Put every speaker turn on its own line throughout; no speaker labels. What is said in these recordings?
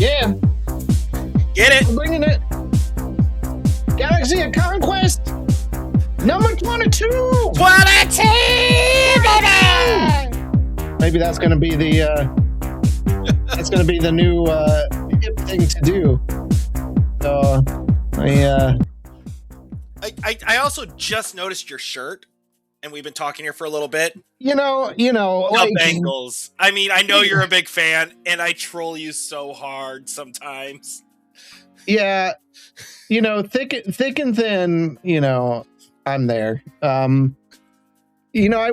Yeah,
Get it?
we're bringing it. Galaxy of Conquest, number 22.
22, baby!
Maybe that's going to be the new hip thing to do. So
I also just noticed your shirt, and we've been talking here for a little bit.
you know,
The
like
Bengals. I mean, I know you're a big fan, and I troll you so hard sometimes.
yeah, thick and thin. I'm there. I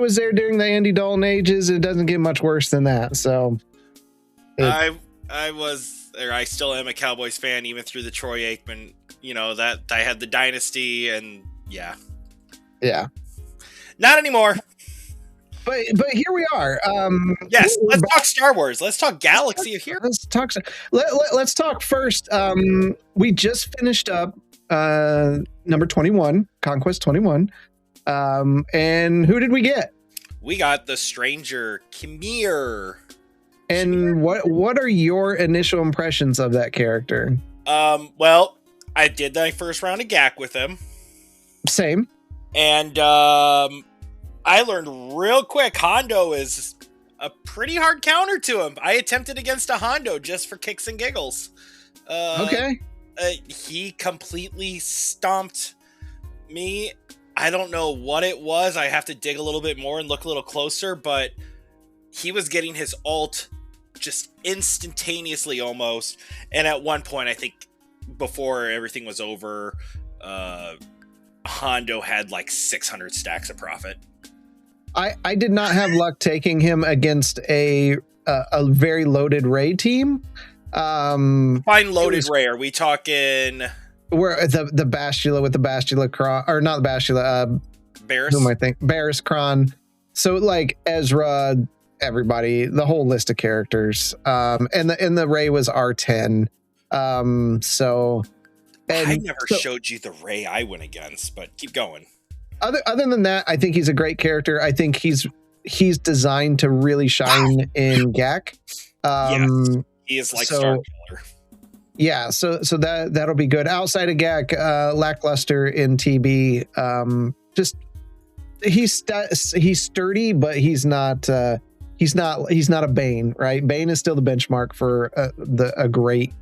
was there during the Andy Dalton ages. It doesn't get much worse than that. So
I still am a Cowboys fan, even through the Troy Aikman. That I had the dynasty, and yeah, not anymore.
But here we are.
Yes, let's talk Star Wars. Let's talk Galaxy of Heroes.
Let's talk first. We just finished up number 21, Conquest 21. And who did we get?
We got the Stranger Khmer.
And what are your initial impressions of that character?
Well, I did my first round of GAC with him.
Same.
And I learned real quick Hondo is a pretty hard counter to him. I attempted against a Hondo just for kicks and giggles.
Okay.
He completely stomped me. I don't know what it was. I have to dig a little bit more and look a little closer, but he was getting his ult just instantaneously almost. And at one point, I think before everything was over, Hondo had like 600 stacks of profit.
I did not have luck taking him against a very loaded Ray team.
Fine loaded Ray. Are we talking
where the Bastila with the Bastila Kron, or not the Bastila,
Barris?
Who am I think? Barris Kron. So like Ezra, everybody, the whole list of characters. And the Ray was R10. So
I never showed you the Ray I went against, but keep going.
Other than that, I think he's a great character. I think he's designed to really shine in GAC.
Yes, he is like Star Killer.
Yeah, so that'll be good. Outside of GAC, lackluster in TB. Just he's sturdy, but he's not a Bane, right? Bane is still the benchmark for a great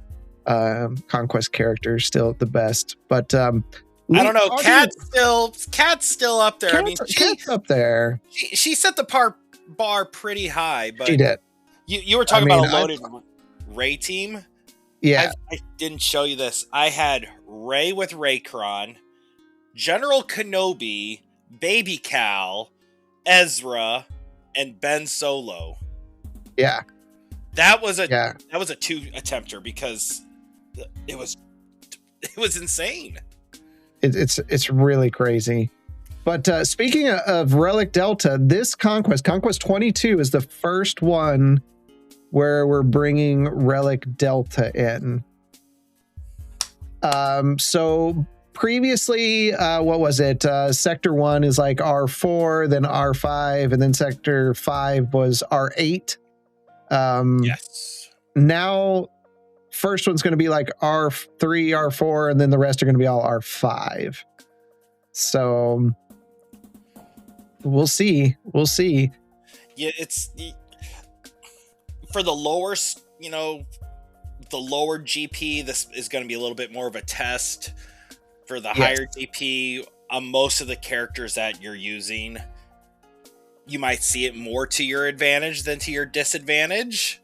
Conquest character, still the best. But
I don't know. Cat's still up there.
Cat's up there.
She set the bar pretty high, but
she did.
You were talking about a loaded Ray team.
Yeah,
I didn't show you this. I had Ray with Raycron, General Kenobi, Baby Cal, Ezra, and Ben Solo.
Yeah,
that was a 2-attempter because it was insane.
It's really crazy. But speaking of Relic Delta, this Conquest 22 is the first one where we're bringing Relic Delta in. So previously, what was it? Sector 1 is like R4, then R5, and then Sector 5 was R8.
Yes.
Now, first one's going to be like R3, R4, and then the rest are going to be all R5. So we'll see.
Yeah, it's for the lower, the lower GP. This is going to be a little bit more of a test. For the higher GP, most of the characters that you're using, you might see it more to your advantage than to your disadvantage.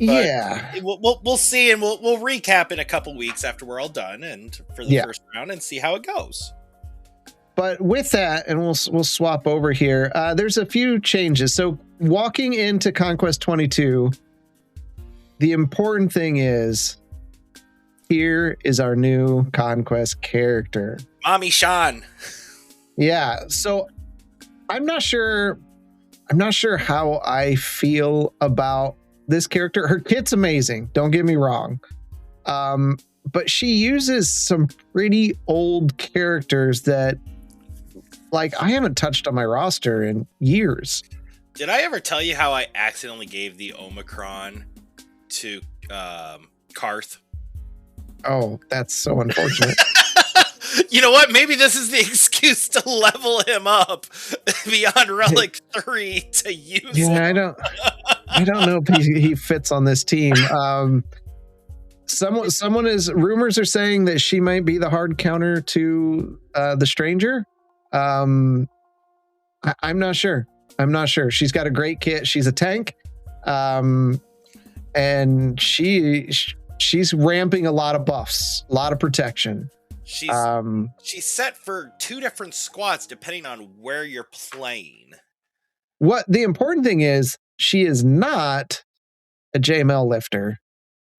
But
yeah,
we'll see, and we'll recap in a couple weeks after we're all done, and for the first round, and see how it goes.
But with that, and we'll swap over here. There's a few changes. So walking into Conquest 22, the important thing is here is our new Conquest character,
Mommy Sean.
Yeah. So I'm not sure how I feel about this character. Her kit's amazing, don't get me wrong, but she uses some pretty old characters that like I haven't touched on my roster in years.
Did I ever tell you how I accidentally gave the Omicron to Karth.
Oh, that's so unfortunate.
You know what? Maybe this is the excuse to level him up beyond Relic 3 to use him.
I don't know if he fits on this team. Someone is rumors are saying that she might be the hard counter to the stranger. I'm not sure. I'm not sure. She's got a great kit. She's a tank, and she's ramping a lot of buffs, a lot of protection.
She's set for 2 different squads depending on where you're playing.
What the important thing is, she is not a JML lifter.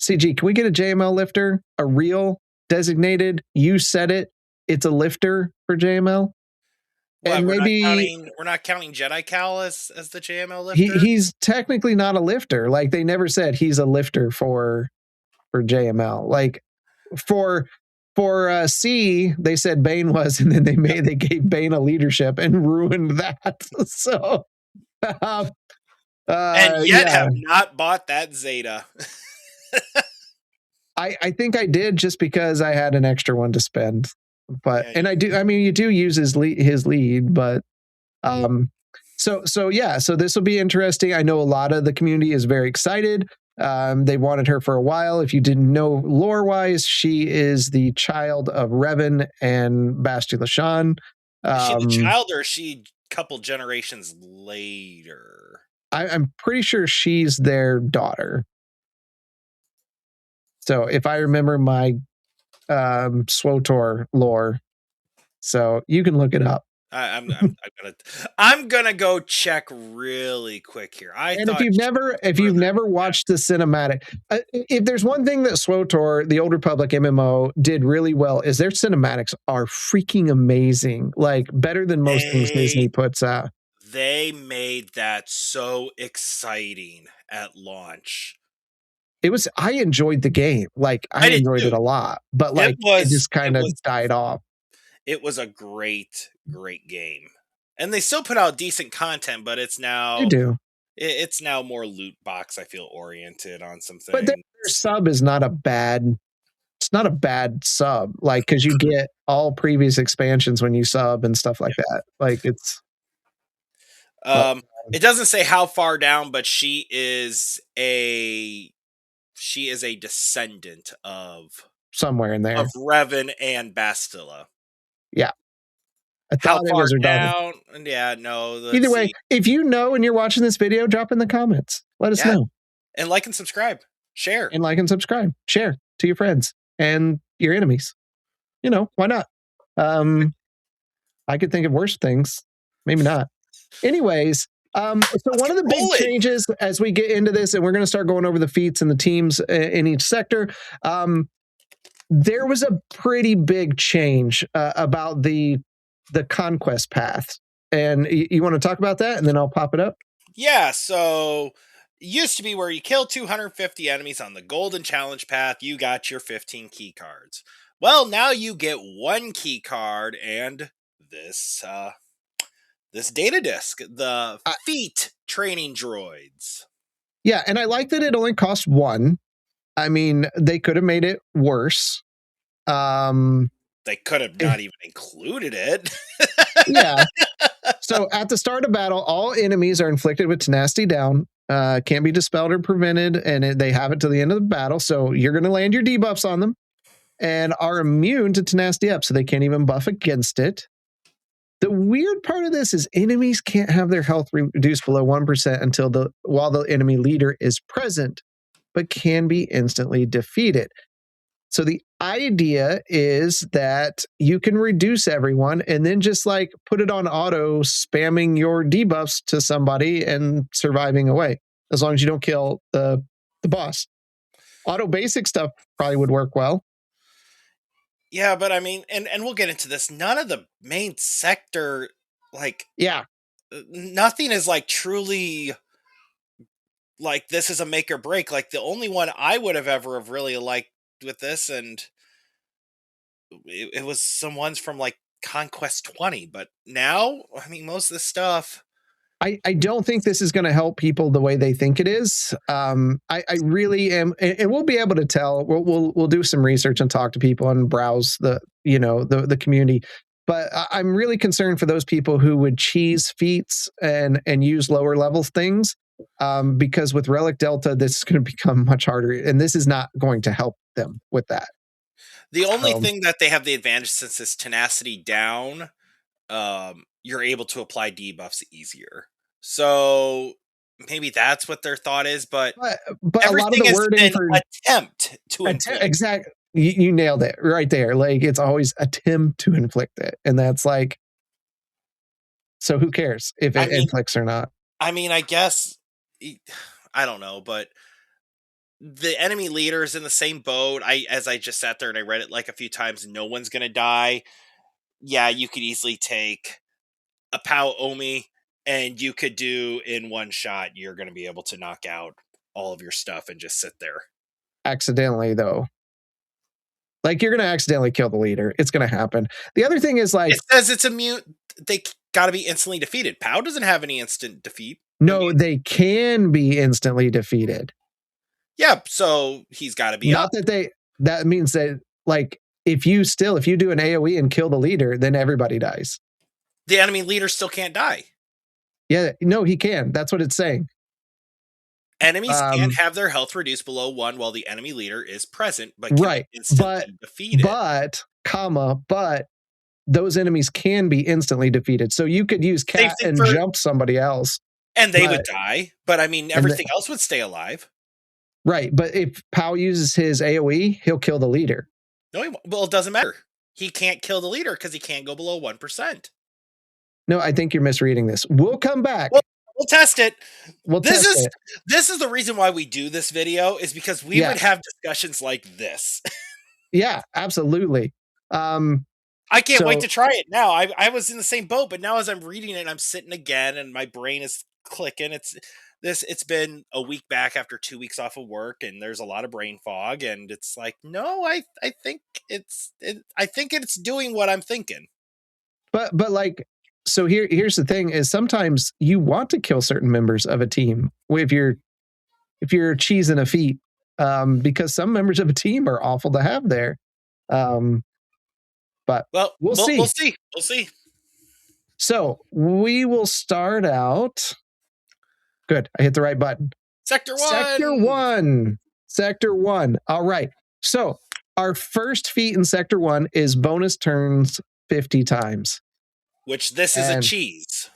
CG, can we get a JML lifter? A real designated? You said it. It's a lifter for JML.
What,
And
we're
maybe
not counting Jedi Cal as the JML lifter.
He's technically not a lifter. Like they never said he's a lifter for JML. Like for C, they said Bane was, and then they gave Bane a leadership and ruined that. So,
and yet have not bought that Zeta.
I think I did just because I had an extra one to spend. But and I do. I mean, you do use his lead, but so this will be interesting. I know a lot of the community is very excited. They wanted her for a while. If you didn't know lore wise, she is the child of Revan and Bastila Shan.
Is she the child, or is she a couple generations later?
I'm pretty sure she's their daughter. So if I remember my SWOTOR lore, so you can look it up.
I'm gonna go check really quick here.
If you've never watched the cinematic, if there's one thing that SWOTOR, the Old Republic MMO, did really well, is their cinematics are freaking amazing, like better than most things Disney puts out.
They made that so exciting at launch.
I enjoyed the game, like I enjoyed it a lot, but like it just kind of died off.
It was a great game, and they still put out decent content, but it's now it's now more loot box, I feel, oriented on some things.
But their sub is not a bad. It's not a bad sub, like because you get all previous expansions when you sub and stuff like that. Like it's.
It doesn't say how far down, but she is a descendant of
somewhere in there
of Revan and Bastila.
Yeah.
How far down? Yeah, no.
Either way, if you know and you're watching this video, drop in the comments. Let us know.
And like and subscribe. Share.
And like and subscribe. Share to your friends and your enemies. You know, why not? I could think of worse things. Maybe not. Anyways, so one of the big changes as we get into this, and we're going to start going over the feats and the teams in each sector, there was a pretty big change about the conquest path. And you want to talk about that, and then I'll pop it up?
Yeah, so it used to be where you kill 250 enemies on the golden challenge path, you got your 15 key cards. Well, now you get 1 key card and this data disc, the Feat training droids.
Yeah, and I like that it only costs 1. I mean, they could have made it worse.
They could have not even included it.
Yeah. So at the start of battle, all enemies are inflicted with tenacity down. Can't be dispelled or prevented, and they have it to the end of the battle. So you're going to land your debuffs on them and are immune to tenacity up, so they can't even buff against it. The weird part of this is enemies can't have their health reduced below 1% while the enemy leader is present, but can be instantly defeated. So the idea is that you can reduce everyone and then just like put it on auto, spamming your debuffs to somebody and surviving away, as long as you don't kill the boss. Auto basic stuff probably would work well.
Yeah, but I mean, and we'll get into this. None of the main sector, like, nothing is like truly like this is a make or break. Like the only one I would have ever have really liked with this, and it was some ones from like Conquest 20. But now, I mean, most of the stuff
I don't think this is going to help people the way they think it is. I really am, and we'll be able to tell. We'll do some research and talk to people and browse the community. But I'm really concerned for those people who would cheese feats and use lower level things, because with Relic Delta, this is going to become much harder, and this is not going to help them with that.
The only thing that they have the advantage, since it's tenacity down, you're able to apply debuffs easier. So maybe that's what their thought is, but
a lot of
everything
the
has
wording
been
for
attempt to inflict.
exactly, you nailed it right there. Like, it's always attempt to inflict it, and that's like, so who cares if it inflicts or not?
I mean, I guess I don't know, but the enemy leader is in the same boat. As I just sat there and I read it like a few times, no one's gonna die. Yeah, you could easily take a Pao Omi, and you could do in one shot, you're going to be able to knock out all of your stuff and just sit there.
Accidentally, though. Like, you're going to accidentally kill the leader. It's going to happen. The other thing is, like,
it says it's immune. They got to be instantly defeated. Pao doesn't have any instant defeat.
No, they can be instantly defeated.
Yeah, so he's got to be
not up. That means that, like, if you do an AoE and kill the leader, then everybody dies.
The enemy leader still can't die.
Yeah, no, he can. That's what it's saying.
Enemies can't have their health reduced below 1 while the enemy leader is present, but can be instantly defeated.
But those enemies can be instantly defeated. So you could use cat and jump somebody else.
And they would die, but I mean, everything else would stay alive.
Right, but if Pao uses his AoE, he'll kill the leader.
No, well, it doesn't matter. He can't kill the leader because he can't go below 1%.
No, I think you're misreading this. We'll come back.
We'll test it. This is the reason why we do this video, is because we would have discussions like this.
Yeah, absolutely.
I can't wait to try it now. I was in the same boat, but now as I'm reading it, I'm sitting again and my brain is clicking. It's been a week back after 2 weeks off of work, and there's a lot of brain fog, and it's like, no, I think it's doing what I'm thinking.
But like, so here's the thing: is sometimes you want to kill certain members of a team if you're cheesing a feat, because some members of a team are awful to have there. But we'll see.
We'll see.
So we will start out. Good, I hit the right button.
Sector 1.
Sector 1. All right. So our first feat in Sector 1 is bonus turns 50 times.
Which this is a cheese.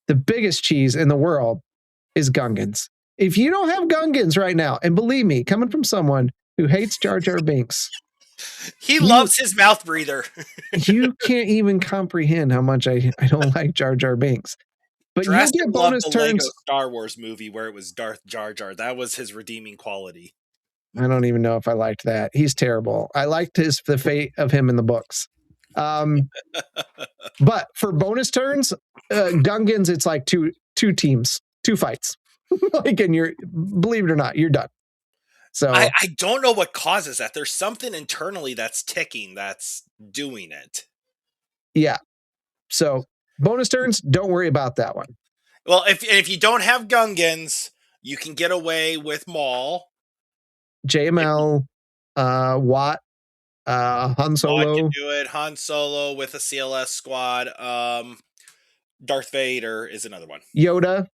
The biggest cheese in the world is Gungans. If you don't have Gungans right now, and believe me, coming from someone who hates Jar Jar Binks,
he loves his mouth breather.
You can't even comprehend how much I don't like Jar Jar Binks. But you get bonus turns.
Lego Star Wars movie where it was Darth Jar Jar. That was his redeeming quality.
I don't even know if I liked that. He's terrible. I liked the fate of him in the books. But for bonus turns, Gungans, it's like two teams, 2 fights. Like, and believe it or not, you're done. So
I don't know what causes that. There's something internally that's ticking that's doing it.
Yeah. So bonus turns, don't worry about that one.
Well, if you don't have Gungans, you can get away with Maul,
JML, Watt, Han Solo.
Watt can do it. Han Solo with a CLS squad. Darth Vader is another one.
Yoda,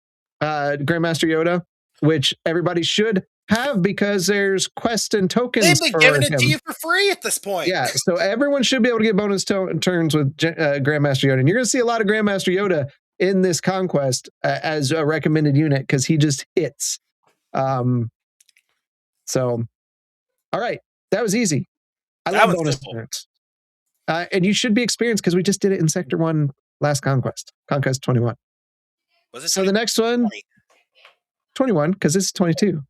Grandmaster Yoda, which everybody should have because there's quests and tokens.
They've been giving it to you for free at this point.
Yeah, so everyone should be able to get bonus turns with Grandmaster Yoda. And you're going to see a lot of Grandmaster Yoda in this Conquest as a recommended unit because he just hits. So, all right, that was easy. I love bonus turns. And you should be experienced because we just did it in Sector 1 last Conquest 21.
Was it
so the next one? 21, because this is 22.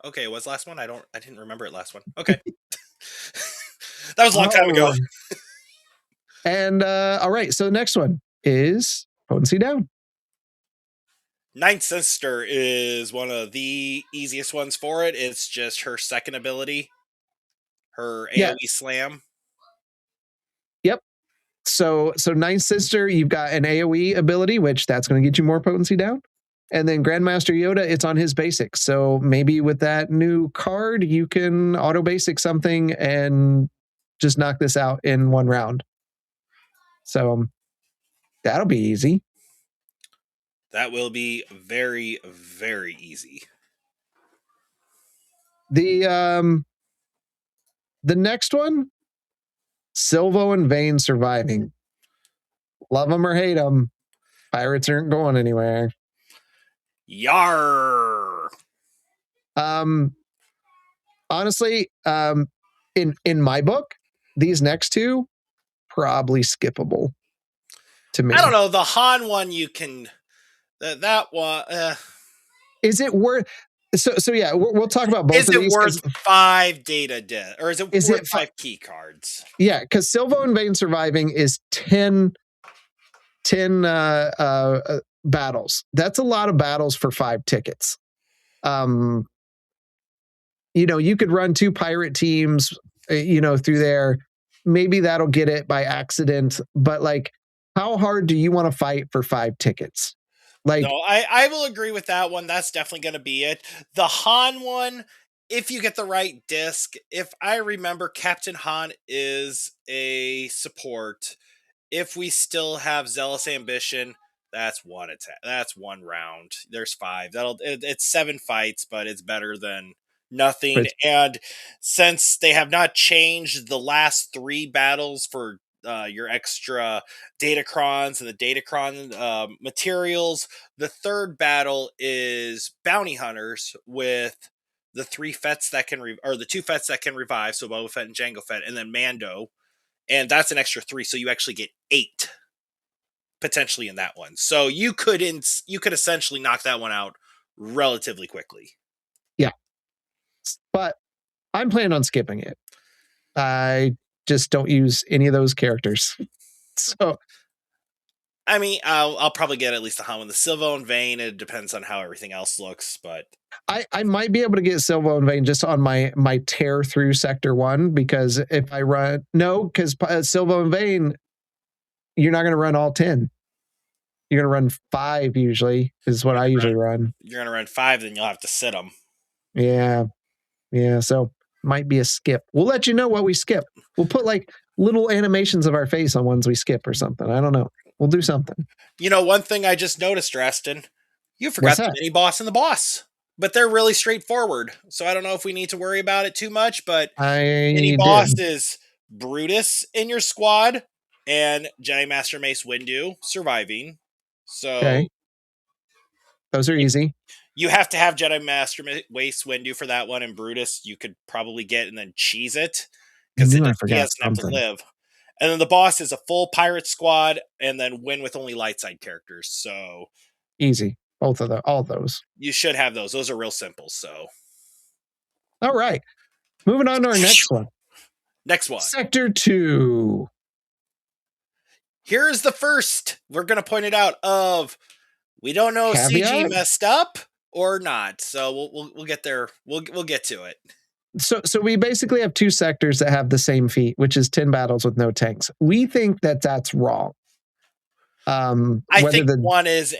Okay, was last one? I didn't remember it last one. Okay. That was a long time ago.
And all right, so the next one is potency down.
Ninth Sister is one of the easiest ones for it. It's just her second ability, her AoE slam.
Yep. So Ninth Sister, you've got an AoE ability, which that's going to get you more potency down. And then Grandmaster Yoda, it's on his basic. So maybe with that new card, you can auto basic something and just knock this out in one round. So that'll be easy.
That will be very, very easy.
The next one, Silvo and Vane surviving. Love them or hate them, pirates aren't going anywhere.
Yar.
Honestly, in my book, these next two probably skippable to me.
I don't know. The Han one, you can that one.
Is it worth? So yeah, we'll talk about both
is
of
it
these.
Worth 5 data or is it worth 5 key cards?
Yeah, because Silvo and Vane surviving is 10 battles. That's a lot of battles for 5 tickets. You know, you could run 2 pirate teams, through there. Maybe that'll get it by accident, but like, how hard do you want to fight for 5 tickets? Like,
no, I will agree with that one. That's definitely going to be it. The Han one, if you get the right disc, if I remember, Captain Han is a support. If we still have Zealous Ambition, that's one attack. That's one round. There's 5. It's 7 fights, but it's better than nothing. And since they have not changed the last 3 battles for your extra datacrons and the datacron materials, the third battle is bounty hunters with the 3 Fets that can or the 2 Fets that can revive, so Boba Fett and Jango Fett, and then Mando, and that's an extra 3, so you actually get 8 potentially in that one. So you could essentially knock that one out relatively quickly.
Yeah, but I'm planning on skipping it. I just don't use any of those characters. So,
I mean, I'll probably get at least the Han with the Silvo and Vane. It depends on how everything else looks, but
I might be able to get Silvo and Vane just on my tear through Sector 1, because if I run because Silvo and Vane, you're not going to run all 10. You're going to run 5 usually, is what I usually run.
You're going to run 5, then you'll have to sit them.
Yeah. So might be a skip. We'll let you know what we skip. We'll put like little animations of our face on ones we skip or something. I don't know. We'll do something.
You know, one thing I just noticed, Raston, you forgot the mini boss and the boss, but they're really straightforward. So I don't know if we need to worry about it too much, but mini boss is Brutus in your squad and Jedi Master Mace Windu surviving. So
those are easy.
You have to have Jedi Master Mace Windu for that one, and Brutus you could probably get and then cheese it because he doesn't have to live. And then the boss is a full pirate squad, and then win with only light side characters. So
easy, all those.
You should have those. Those are real simple. So,
all right, moving on to our next one.
Next one,
Sector 2.
Here is the first. We're going to point it out. We don't know if CG messed up or not. So we'll get there. We'll get to it.
So we basically have 2 sectors that have the same feat, which is 10 battles with no tanks. We think that that's wrong.
I think one is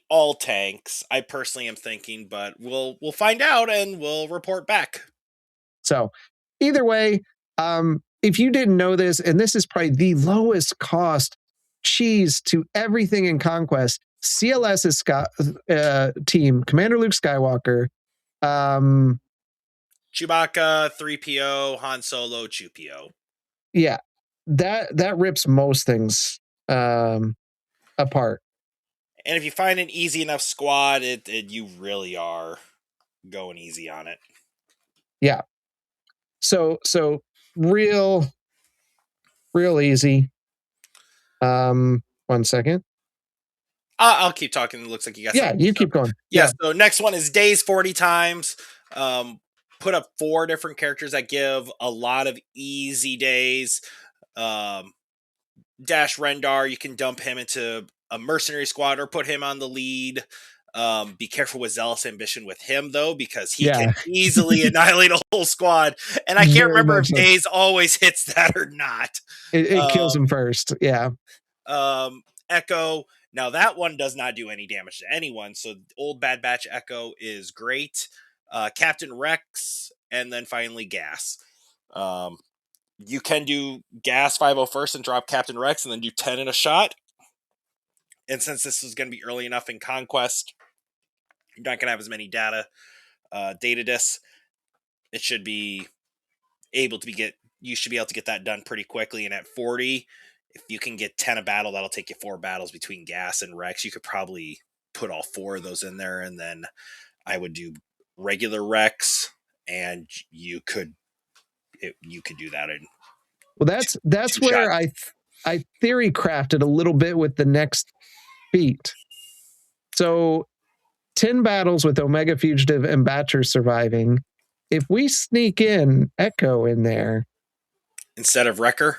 all tanks. I personally am thinking, but we'll find out and we'll report back.
So either way, if you didn't know this, and this is probably the lowest cost cheese to everything in Conquest, CLS's team, Commander Luke Skywalker,
Chewbacca, 3PO, Han Solo, Chewpio.
Yeah, that rips most things apart.
And if you find an easy enough squad, you really are going easy on it.
Yeah. So real easy. 1 second.
I'll keep talking. It looks like you got
something. You keep going.
Yeah. So next one is days 40 times. Put up 4 different characters that give a lot of easy days. Dash Rendar, you can dump him into a mercenary squad or put him on the lead. Be careful with Zealous Ambition with him, though, because he
Yeah.
can easily annihilate a whole squad. And I can't
Very
remember if
much so.
Daze always hits that or not.
It kills him first. Yeah.
Echo. Now, that one does not do any damage to anyone. So, Old Bad Batch Echo is great. Captain Rex, and then finally Gas. You can do Gas 501st and drop Captain Rex and then do 10 in a shot. And since this is going to be early enough in Conquest, you're not going to have as many data discs. It should be able to you should be able to get that done pretty quickly. And at 40, if you can get 10 a battle, that'll take you 4 battles between Gas and Rex. You could probably put all 4 of those in there. And then I would do regular Rex, and you could do that in.
Well, that's where I theory crafted a little bit with the next feat. So 10 battles with Omega Fugitive and Batcher surviving. If we sneak in Echo in there
instead of Wrecker,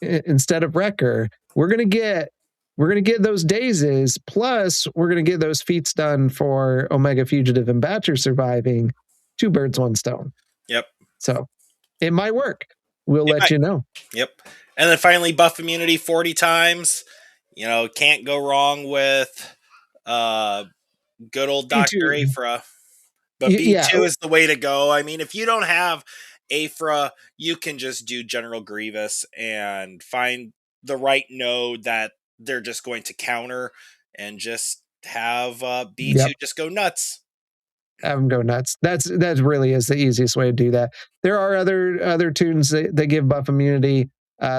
we're gonna get those dazes, plus we're gonna get those feats done for Omega Fugitive and Batcher surviving. 2 birds, 1 stone.
Yep.
So it might work. We'll let you know.
Yep. And then finally, buff immunity 40 times. Can't go wrong with good old Dr. Aphra. But B2 is the way to go. I mean, if you don't have Aphra, you can just do General Grievous and find the right node that they're just going to counter and just have B2 just go nuts.
Have them go nuts. That really is the easiest way to do that. There are other tunes that give buff immunity.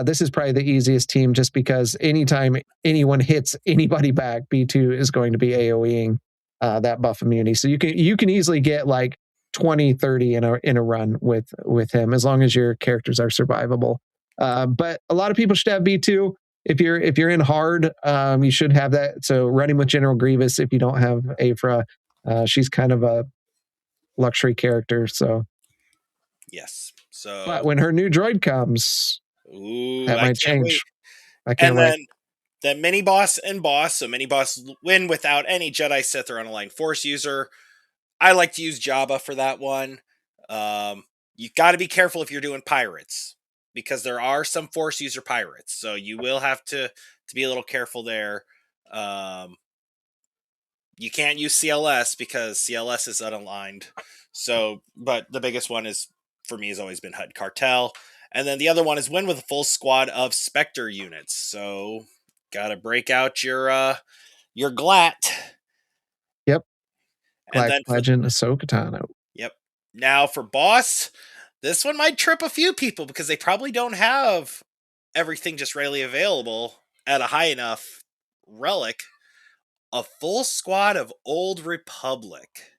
This is probably the easiest team just because anytime anyone hits anybody back, B2 is going to be AoEing that buff immunity. So you can easily get like 20, 30 in a run with him as long as your characters are survivable. But a lot of people should have B2. If you're in hard, you should have that. So running with General Grievous if you don't have Aphra. She's kind of a luxury character, so
yes. So,
but when her new droid comes, that might change.
I can't wait. Then the mini boss and boss. So mini boss win without any Jedi, Sith, or unaligned Force user. I like to use Jabba for that one. You got to be careful if you're doing pirates because there are some Force user pirates, so you will have to be a little careful there. You can't use CLS because CLS is unaligned. So, but the biggest one for me has always been HUD Cartel. And then the other one is win with a full squad of Spectre units. So, gotta break out your GLAT.
Yep.
And then
Legend Ahsoka Tano.
Yep. Now for boss, this one might trip a few people because they probably don't have everything just readily available at a high enough relic. A full squad of Old Republic.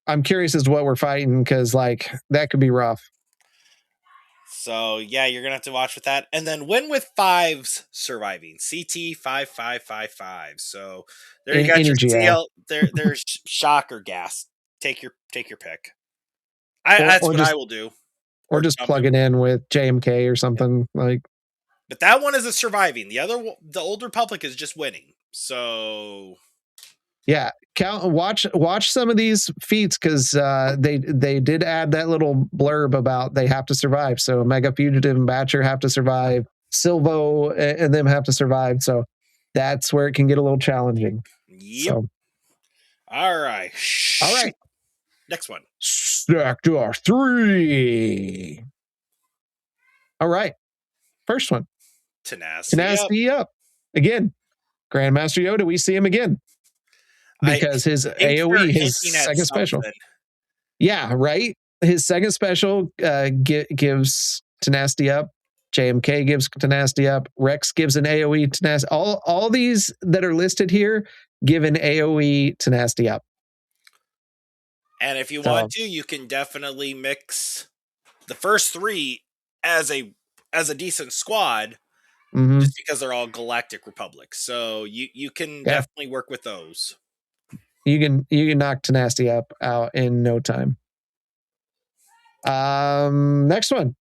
I'm curious as to what we're fighting because, like, that could be rough.
So, yeah, you're going to have to watch with that. And then win with 5s surviving. CT 5555. So, there you got your CL. There's shock or gas. Take your pick. That's what I will do.
Or just plug it in with JMK or something like.
But that one is a surviving. The Old Republic is just winning. So
yeah, watch some of these feats because they did add that little blurb about they have to survive. So Mega Fugitive and Batcher have to survive. Silvo and them have to survive. So that's where it can get a little challenging.
Yep. So. All right. Next one.
Sector 3. All right. First one. Tenacity up. Again. Grandmaster Yoda, we see him again. Because his AoE, his second special. Yeah, right? His second special gives Tenacity up. JMK gives Tenacity up. Rex gives an AoE Tenacity. All these that are listed here give an AoE Tenacity up.
And if you want to, you can definitely mix the first 3 as a decent squad.
Mm-hmm.
Just because they're all Galactic Republic. So you can definitely work with those.
You can knock Tenacity up out in no time. Next one.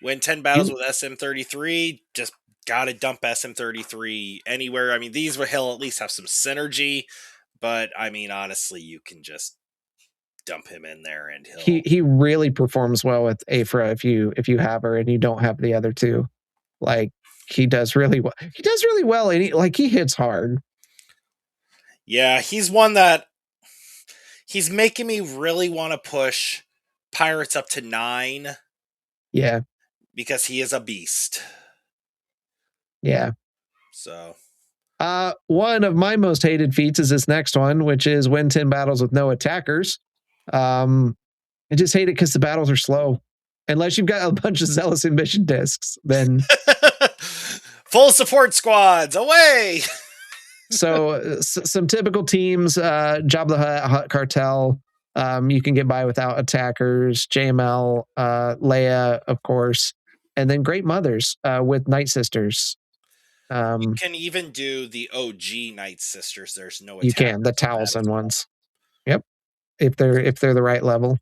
Win 10 battles with SM-33. Just gotta dump SM33 anywhere. I mean, these where he'll at least have some synergy, but I mean, honestly, you can just dump him in there and
he really performs well with Aphra if you have her and you don't have the other two. Like, he does really well. He does really well, and he hits hard.
Yeah, he's one that he's making me really want to push Pirates up to 9.
Yeah.
Because he is a beast.
Yeah.
So
one of my most hated feats is this next one, which is win 10 battles with no attackers. I just hate it because the battles are slow. Unless you've got a bunch of zealous ambition discs, then
full support squads away.
So some typical teams, Job the Hutt Cartel. You can get by without attackers. JML, Leia, of course, and then Great Mothers with Night Sisters.
You can even do the OG Night Sisters. There's no attackers.
You can the Towelson ones. Yep, if they're the right level.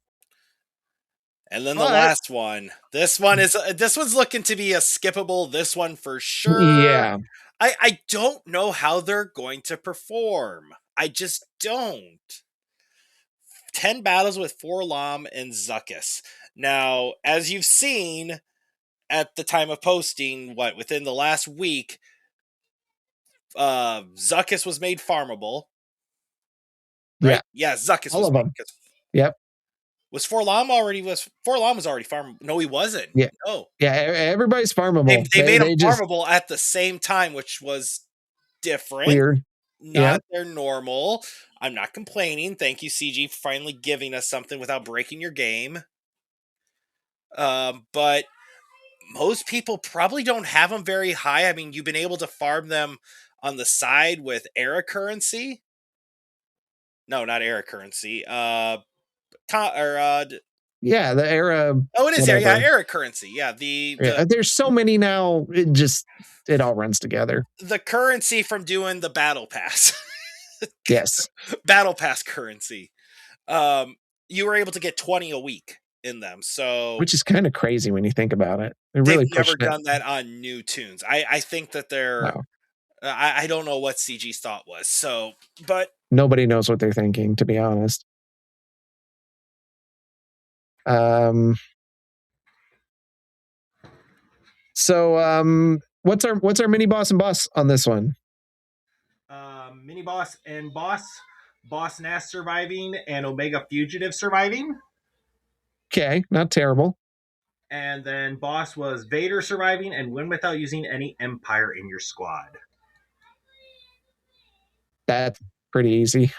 And then the last one. This one's looking to be a skippable. This one for sure.
Yeah.
I don't know how they're going to perform. I just don't. 10 battles with 4-LOM and Zuckuss. Now, as you've seen at the time of posting, within the last week, Zuckuss was made farmable. Right? Yeah, Zuckuss
all was of them. Yep.
Was 4-LOM already was already farmable? No, he wasn't.
Yeah.
No.
Yeah, everybody's farmable.
They made him farmable at the same time, which was different.
Weird.
Not their normal. I'm not complaining. Thank you, CG, for finally giving us something without breaking your game. But most people probably don't have them very high. I mean, you've been able to farm them on the side with era currency. No, not era currency.
Yeah, the era.
Oh, it is there. Yeah, era currency. Yeah,
there's so many now. It all runs together.
The currency from doing the battle pass.
Yes,
battle pass currency. You were able to get 20 a week in them, so
which is kind of crazy when you think about it.
They've never done that on new tunes. I think that they're.
No.
I don't know what CG's thought was. So, but
nobody knows what they're thinking, to be honest. So what's our mini boss and boss on this one?
Mini boss and boss Nass surviving, and Omega Fugitive surviving.
Okay, not terrible.
And then boss was Vader surviving and win without using any Empire in your squad.
That's pretty easy.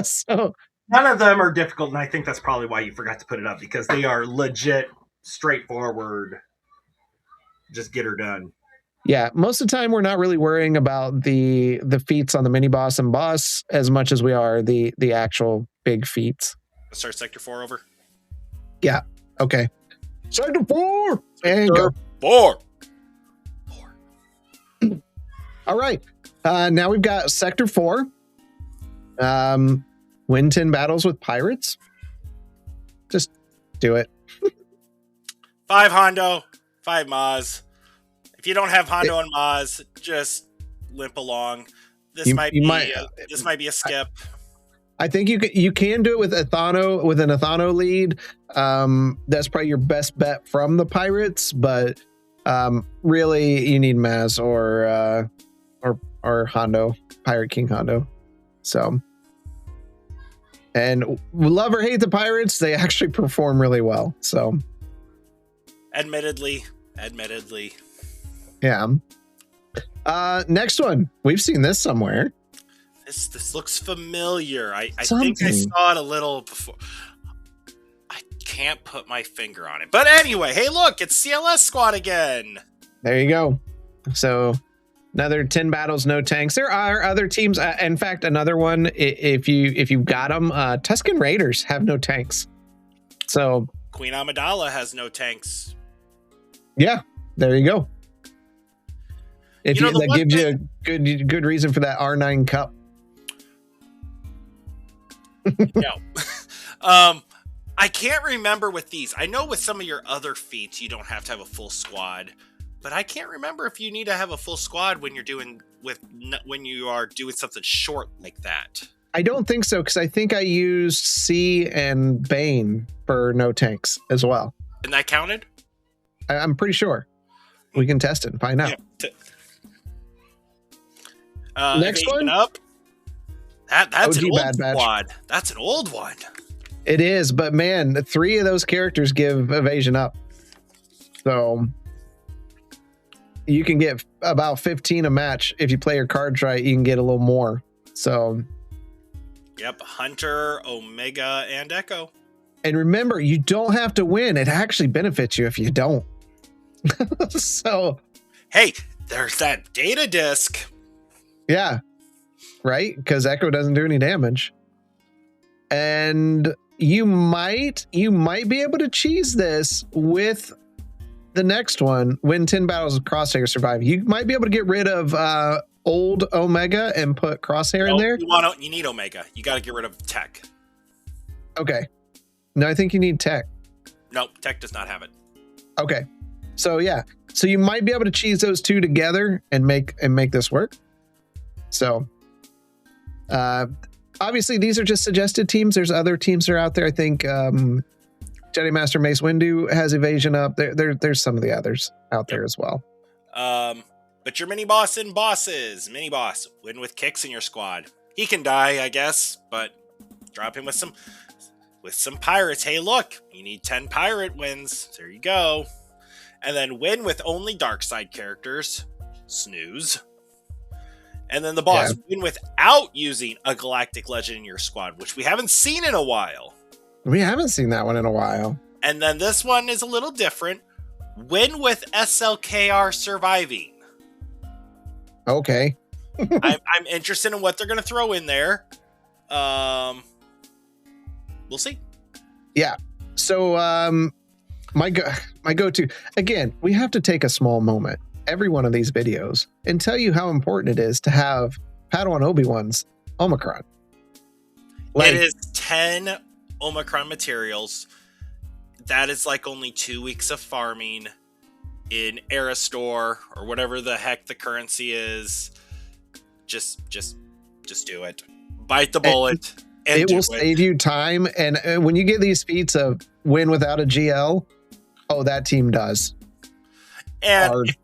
So
none of them are difficult, and I think that's probably why you forgot to put it up, because they are legit, straightforward. Just get her done.
Yeah, most of the time we're not really worrying about the feats on the mini boss and boss as much as we are the actual big feats.
Let's start Sector 4 over.
Yeah. Okay. Sector 4. And
go. 4.
All right. Now we've got Sector 4. Win 10 battles with pirates. Just do it.
5 Hondo, 5 Maz. If you don't have Hondo and Maz, just limp along. This might be a skip.
I think you can do it with Athano, with an Athano lead. That's probably your best bet from the pirates, but really you need Maz or Hondo, Pirate King Hondo. So, and love or hate the pirates, they actually perform really well. So,
admittedly.
Yeah. Next one. We've seen this somewhere.
This looks familiar. I think I saw it a little before. I can't put my finger on it. But anyway, hey, look, it's CLS Squad again.
There you go. So another 10 battles, no tanks. There are other teams. In fact, another one, if you got them, Tusken Raiders have no tanks. So
Queen Amidala has no tanks.
Yeah, there you go. That gives you a good reason for that R9 cup.
No. I can't remember with these. I know with some of your other feats, you don't have to have a full squad. but I can't remember if you need to have a full squad when you are doing something short like that.
I don't think so, because I think I used C and Bane for no tanks as well.
And that counted?
I'm pretty sure. We can test it and find out. Next one?
Up. That's
OG
an
Bad
old
Batch.
squad. That's an old one.
It is, but man, 3 of those characters give evasion up. So you can get about 15 a match. If you play your cards right, you can get a little more. So
yep, Hunter, Omega, and Echo.
And remember, you don't have to win. It actually benefits you if you don't. So
hey, there's that data disc.
Yeah, right? Because Echo doesn't do any damage. And you might be able to cheese this with the next one. Win 10 battles with Crosshair, survive. You might be able to get rid of old Omega and put Crosshair in there.
You need Omega. You got to get rid of Tech.
Okay. No, I think you need Tech.
No, Tech does not have it.
Okay. So yeah. So you might be able to cheese those 2 together and make this work. So obviously these are just suggested teams. There's other teams that are out there. I think Jedi Master Mace Windu has evasion up. There's some of the others out there as well.
But your mini boss and bosses. Mini boss, win with kicks in your squad. He can die, I guess, but drop him with some pirates. Hey, look, you need 10 pirate wins. There you go. And then win with only dark side characters. Snooze. And then the boss, win without using a galactic legend in your squad, which we haven't seen in a while.
We haven't seen that one in a while.
And then this one is a little different. Win with SLKR surviving.
Okay.
I'm interested in what they're going to throw in there. We'll see.
Yeah. So my go-to, again, we have to take a small moment every one of these videos and tell you how important it is to have Padawan Obi-Wan's Omicron.
It is 10 Omicron materials. That is like only 2 weeks of farming in Era Store or whatever the heck the currency is. Just do it. Bite the bullet. And
it will save you time. And when you get these feats of win without a GL, that team does.
And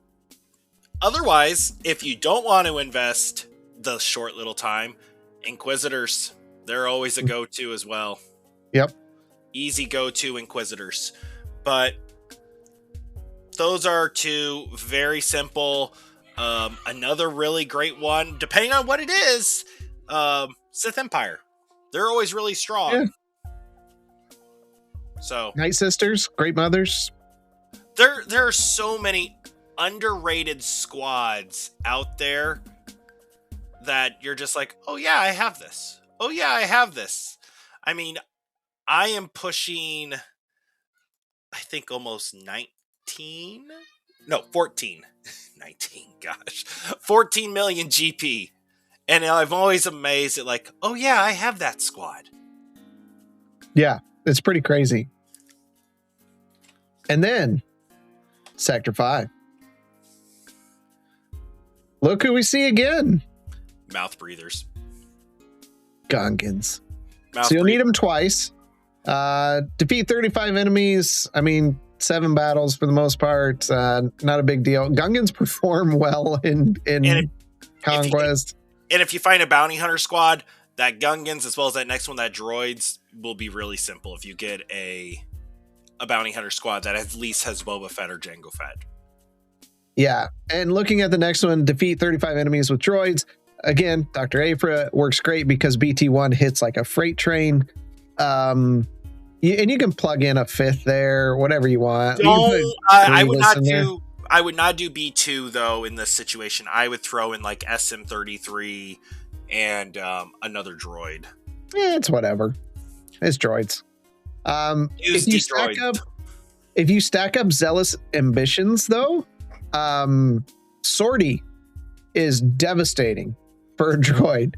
otherwise, if you don't want to invest the short little time, Inquisitors, they're always a go-to as well.
Yep.
Easy go-to Inquisitors. But those are 2 very simple. Another really great one, depending on what it is, Sith Empire. They're always really strong. Yeah. So
Night Sisters, Great Mothers.
There are so many underrated squads out there that you're just like, oh yeah, I have this. Oh yeah, I have this. I mean, I am pushing, I think almost 14. 19, gosh. 14 million GP. And I'm always amazed at like, oh yeah, I have that squad.
Yeah, it's pretty crazy. And then Sector 5. Look who we see again.
Mouth breathers.
Gungans. So you'll need them twice. Defeat 35 enemies. I mean, 7 battles for the most part. Not a big deal. Gungans perform well in Conquest.
And if you find a bounty hunter squad, that Gungans as well as that next one, that droids, will be really simple if you get a bounty hunter squad that at least has Boba Fett or Jango Fett.
Yeah, and looking at the next one, defeat 35 enemies with droids. Again, Dr. Afra works great because BT1 hits like a freight train. And you can plug in a 5th there, whatever you want.
I would not do B2 though in this situation. I would throw in like SM33 and another droid.
Yeah, it's whatever. It's droids. If you stack up Zealous Ambitions though, Sortie is devastating for a droid.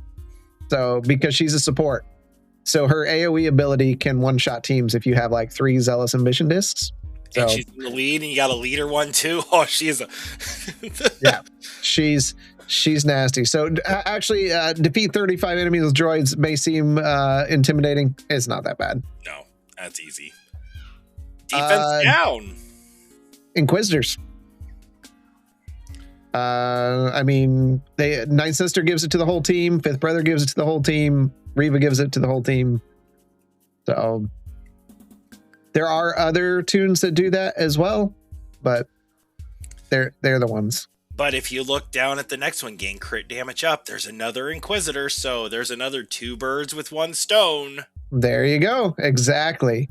So because she's a support. So her AoE ability can one-shot teams if you have like 3 Zealous Ambition discs.
And she's in the lead, and you got a leader one too. Oh, she's a
yeah, she's nasty. So actually, defeat 35 enemies with droids may seem intimidating. It's not that bad.
No, that's easy. Defense down.
Inquisitors. I mean, Ninth Sister gives it to the whole team. Fifth Brother gives it to the whole team. Reva gives it to the whole team. So there are other tunes that do that as well, but they're the ones.
But if you look down at the next one, gain crit damage up, there's another Inquisitor, so there's another 2 birds with 1 stone.
There you go. Exactly.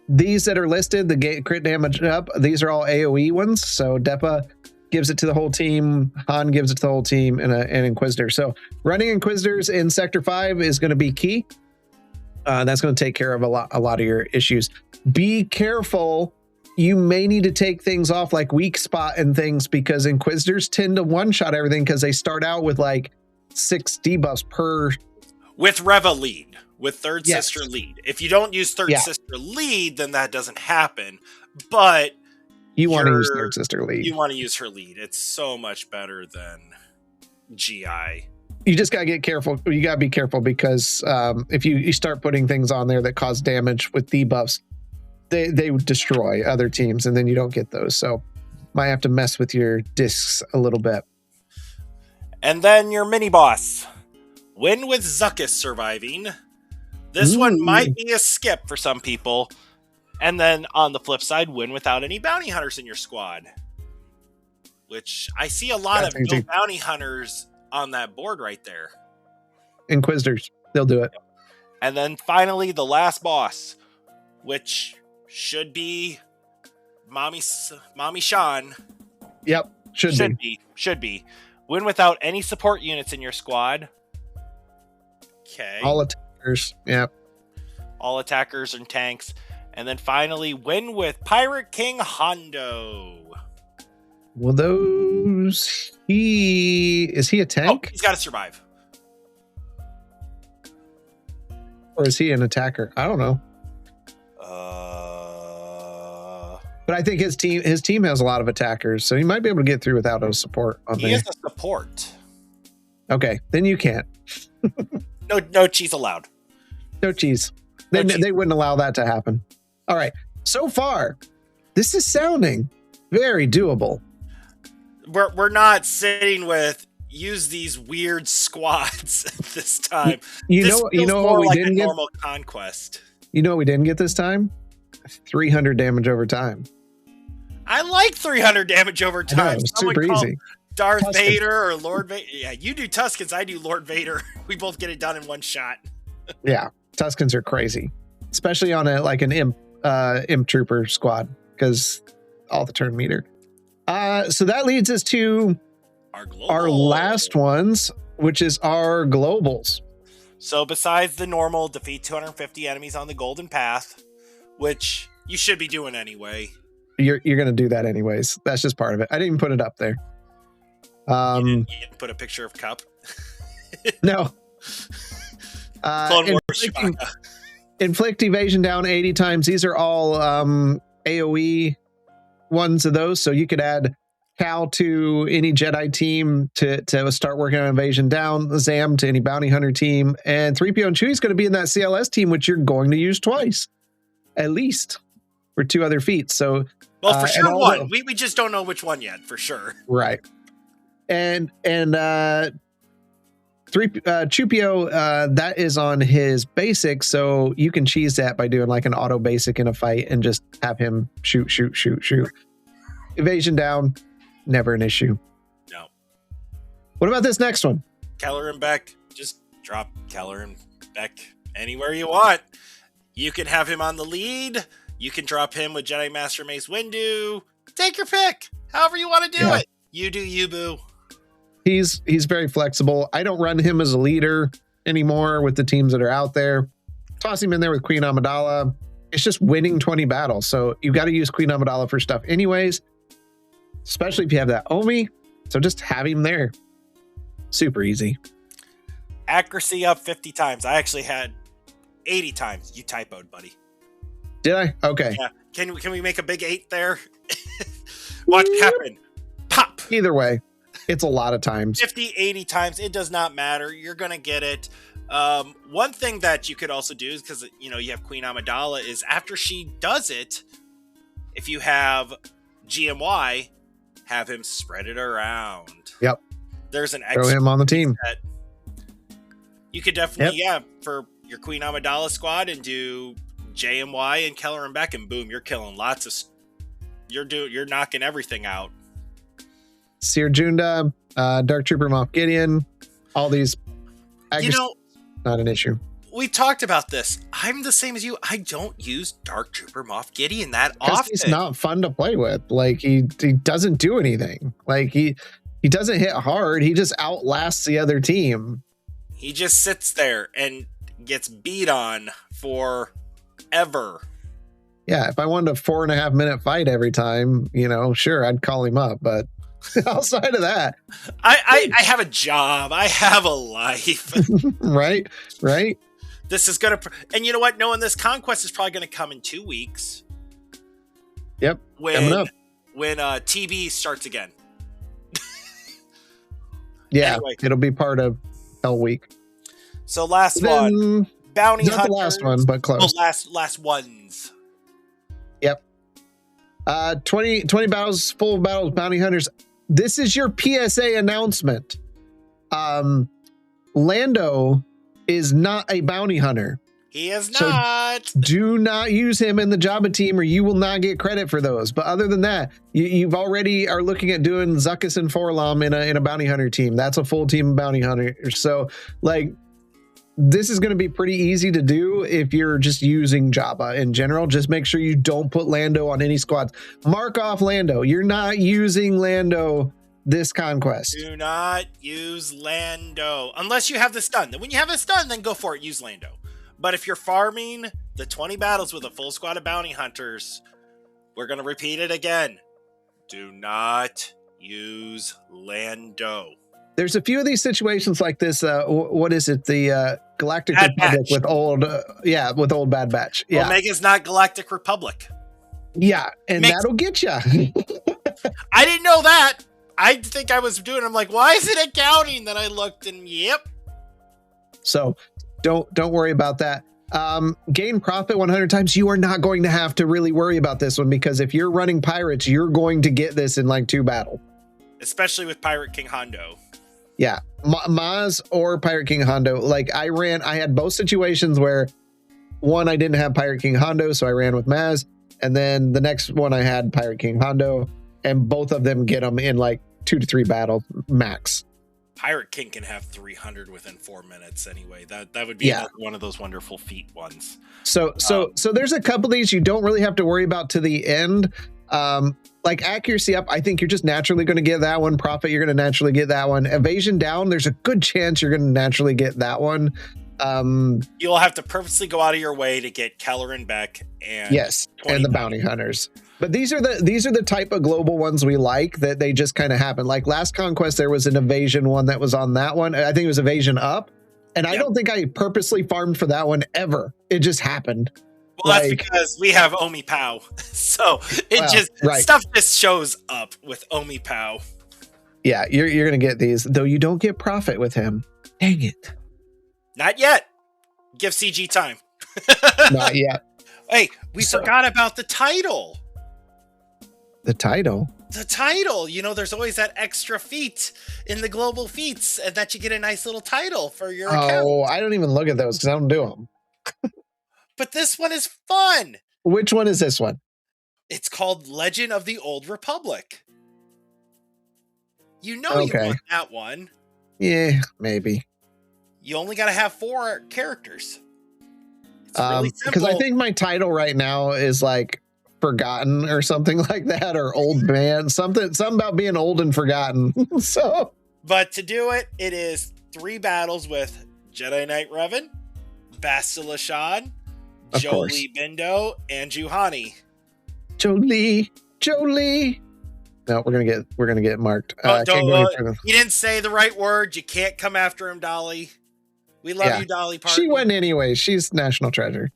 These that are listed, the crit damage up, these are all AoE ones. So Depa gives it to the whole team, Han gives it to the whole team, and an Inquisitor. So running Inquisitors in Sector 5 is going to be key. That's going to take care of a lot of your issues. Be careful. You may need to take things off like weak spot and things, because Inquisitors tend to one-shot everything because they start out with like 6 debuffs per.
With Reva lead, with Third Sister lead. If you don't use Third Sister lead, then that doesn't happen. But
you want to use Third Sister lead.
You want to use her lead. It's so much better than GI.
You just got to get careful. You got to be careful because if you start putting things on there that cause damage with debuffs, they destroy other teams, and then you don't get those. So might have to mess with your discs a little bit.
And then your mini boss. Win with Zuckuss surviving. This one might be a skip for some people. And then on the flip side, win without any bounty hunters in your squad. Which I see a lot of no bounty hunters on that board right there.
Inquisitors, they'll do it.
And then finally, the last boss, which should be Mommy Sean.
Yep, should
be. Win without any support units in your squad. Okay.
All attackers, yep.
All attackers and tanks. And then finally, win with Pirate King Hondo.
Well, is he a tank?
Oh, he's got to survive.
Or is he an attacker? I don't know. But I think his team has a lot of attackers, so he might be able to get through without a support on there.
He is a support.
Okay, then you can't.
No cheese allowed.
No cheese. They wouldn't allow that to happen. All right. So far, this is sounding very doable.
We're not sitting with use these weird squads this time.
You know what we didn't get?
Normal Conquest.
You know what we didn't get this time? 300 damage over time.
I like 300 damage over time.
I know, it's super easy.
Darth Tusken. Vader or Lord Vader. Yeah, you do Tuskens, I do Lord Vader. We both get it done in one shot.
Yeah, Tuskens are crazy, especially on an imp trooper squad, because all the turn meter. So that leads us to our last ones, which is our globals.
So besides the normal defeat 250 enemies on the golden path, which you should be doing anyway.
You're going to do that anyways. That's just part of it. I didn't even put it up there.
You didn't put a picture of Cup?
No.
Clone Wars
inflict evasion down 80 times. These are all AoE ones of those. So you could add Cal to any Jedi team to start working on evasion down, Zam to any bounty hunter team, and 3PO and Chewie's going to be in that CLS team, which you're going to use twice, at least, for 2 other feats. So,
well, for sure one. We just don't know which one yet, for sure.
Right. And Chewpio, that is on his basic, so you can cheese that by doing like an auto basic in a fight and just have him shoot. Evasion down, never an issue.
No.
What about this next one?
Keller and Beck, just drop Keller and Beck anywhere you want. You can have him on the lead. You can drop him with Jedi Master Mace Windu. Take your pick, however you want to do it. You do you, boo.
He's very flexible. I don't run him as a leader anymore with the teams that are out there. Toss him in there with Queen Amidala. It's just winning 20 battles. So you got to use Queen Amidala for stuff anyways, especially if you have that Omi. So just have him there. Super easy.
Accuracy up 50 times. I actually had 80 times. You typoed, buddy.
Did I? Okay.
Yeah. Can we make a big 8 there? Watch it happen. Pop.
Either way, it's a lot of times.
50, 80 times. It does not matter. You're going to get it. One thing that you could also do is because, you have Queen Amidala is after she does it, if you have GMY, have him spread it around.
Yep.
There's an
Throw him on the team.
That you could definitely, for your Queen Amidala squad and do JMY and Keller and Beck, and boom, you're killing lots of. You're knocking everything out.
Seer Junda, Dark Trooper Moff Gideon, all these. Not an issue.
We talked about this. I'm the same as you. I don't use Dark Trooper Moff Gideon that often.
He's not fun to play with. Like he doesn't do anything. Like he doesn't hit hard. He just outlasts the other team.
He just sits there and gets beat on forever.
Yeah, if I wanted a 4.5 minute fight every time, sure, I'd call him up. But outside of that,
I have a job. I have a life.
Right.
This is going to, and you know what? Knowing this, Conquest is probably going to come in 2 weeks.
Yep. Coming up.
When TB starts again.
Yeah,
anyway.
It'll be part of Hell Week.
So last one, Bounty Hunters.
Not the last one, but close.
Last ones.
Yep. 20 battles, full battles, Bounty Hunters. This is your PSA announcement. Lando is not a bounty hunter.
He is not.
So do not use him in the Jabba team or you will not get credit for those. But other than that, you've already are looking at doing Zuckuss and Forlom in a bounty hunter team. That's a full team of bounty hunters. So this is going to be pretty easy to do if you're just using Jabba in general. Just make sure you don't put Lando on any squads. Mark off Lando. You're not using Lando this Conquest.
Do not use Lando unless you have this done. When you have this done, then go for it. Use Lando. But if you're farming the 20 battles with a full squad of bounty hunters, we're going to repeat it again. Do not use Lando.
There's a few of these situations like this. What is it? The Galactic
Bad
Republic
Batch.
with old Bad Batch. Yeah.
Omega's not Galactic Republic.
Yeah. And that'll get you.
I didn't know that. I think I was doing. I'm like, why is it accounting? Then I looked and yep.
So don't worry about that. Gain profit 100 times. You are not going to have to really worry about this one because if you're running pirates, you're going to get this in like 2 battles.
Especially with Pirate King Hondo.
Yeah. Maz or Pirate King Hondo. Like I had both situations where one, I didn't have Pirate King Hondo, so I ran with Maz. And then the next one I had Pirate King Hondo, and both of them get them in like 2 to 3 battles max.
Pirate King can have 300 within 4 minutes anyway. That would be one of those wonderful feat ones.
So there's a couple of these you don't really have to worry about to the end. Like accuracy up, I think you're just naturally going to get that one. Profit, you're going to naturally get that one. Evasion down, there's a good chance you're going to naturally get that one.
You'll have to purposely go out of your way to get Keller and Beck and
and the bounty hunters. But these are the type of global ones we like that they just kind of happen. Like last Conquest, there was an evasion one that was on that one. I think it was evasion up, and I don't think I purposely farmed for that one ever. It just happened.
Well, that's because we have Omi Pow, so stuff just shows up with Omi Pow.
Yeah, you're gonna get these, though you don't get profit with him. Dang it!
Not yet. Give CG time.
Not yet.
Hey, we forgot about the title.
The title.
There's always that extra feat in the global feats, and that you get a nice little title for your account.
Oh, I don't even look at those because I don't do them.
But this one is fun.
Which one is this one?
It's called Legend of the Old Republic. You want that one.
Yeah, maybe.
You only got to have 4 characters. It's really simple.
Because I think my title right now is like Forgotten or something like that, or Old Man, something about being old and forgotten.
But to do it, it is 3 battles with Jedi Knight Revan, Bastila Shan, Jolie Bindo, and Juhani.
Jolie. No, we're gonna get marked.
You didn't say the right word. You can't come after him, Dolly. We love you, Dolly Parton.
She went anyway. She's national treasure.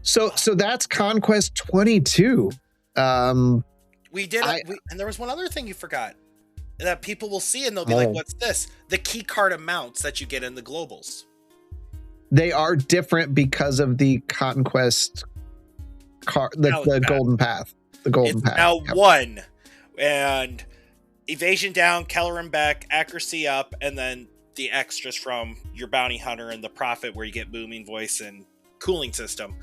So that's Conquest 22.
We did, and there was one other thing you forgot that people will see and they'll be like, "What's this?" The key card amounts that you get in the globals.
They are different because of the Conquest card, the golden path. The golden path.
Now 1, and evasion down, Kelleran back, accuracy up, and then the extras from your bounty hunter and the prophet, where you get booming voice and cooling system,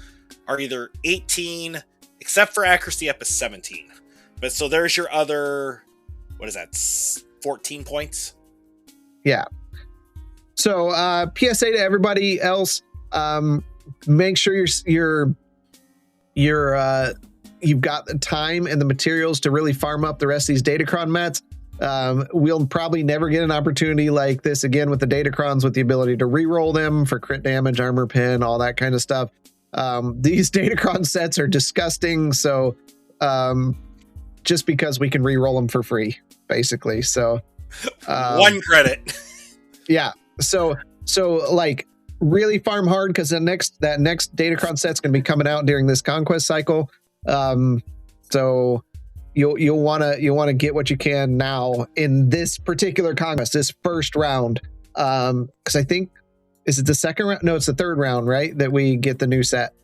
are either 18, except for accuracy up is 17. But so there's your other, what is that, 14 points?
Yeah. So PSA to everybody else, make sure you've got the time and the materials to really farm up the rest of these Datacron mats. We'll probably never get an opportunity like this again with the Datacrons, with the ability to reroll them for crit damage, armor pin, all that kind of stuff. These Datacron sets are disgusting. So just because we can reroll them for free, basically. So
1 credit.
Yeah. So like really farm hard, because that next Datacron set's going to be coming out during this Conquest cycle. So you'll want to get what you can now in this particular Conquest, this first round. Because I think, is it the second round? No, it's the third round, right? That we get the new set.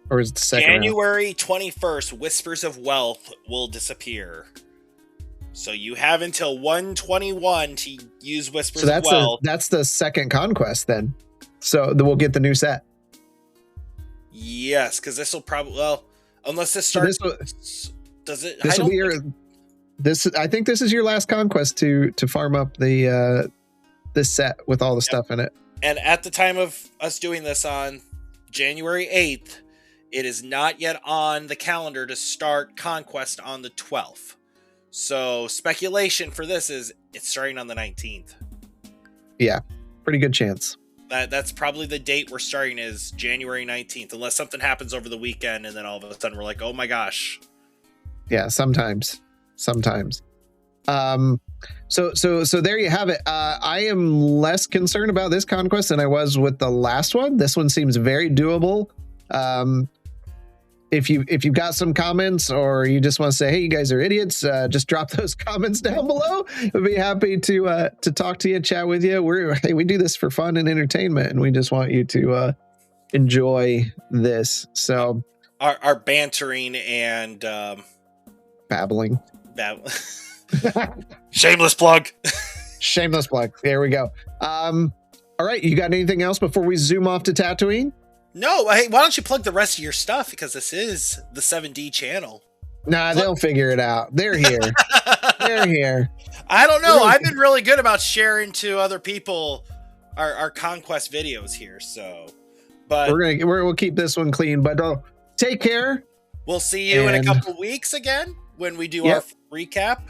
Or is it the second
January
round?
21st, Whispers of Wealth will disappear. So you have until 1/21 to use Whispers of Wealth.
That's the second Conquest then. So we'll get the new set.
Yes, because this will probably, well, unless this starts. Does it?
This will be your. I think this is your last Conquest to farm up the this set with all the stuff in it.
And at the time of us doing this on January 8th, it is not yet on the calendar to start Conquest on the 12th. So speculation for this is it's starting on the 19th.
Yeah, pretty good chance.
That's probably the date we're starting, is January 19th, unless something happens over the weekend and then all of a sudden we're like, oh my gosh.
Yeah, sometimes. So there you have it. I am less concerned about this Conquest than I was with the last one. This one seems very doable. If you've got some comments, or you just want to say, hey, you guys are idiots, just drop those comments down below. We'd be happy to talk to you, chat with you. We do this for fun and entertainment, and we just want you to enjoy this. So
our bantering and
babbling.
Shameless plug.
Shameless plug. There we go. All right, you got anything else before we zoom off to Tatooine?
No, hey, why don't you plug the rest of your stuff, because this is the 7D channel.
Nah, they'll figure it out. They're here. They're here.
I don't know. I've been really good about sharing to other people our Conquest videos here. So, but
we'll keep this one clean. But take care.
We'll see you in a couple weeks again when we do our recap.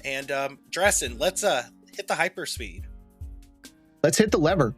And Dresden, let's hit the hyperspeed.
Let's hit the lever.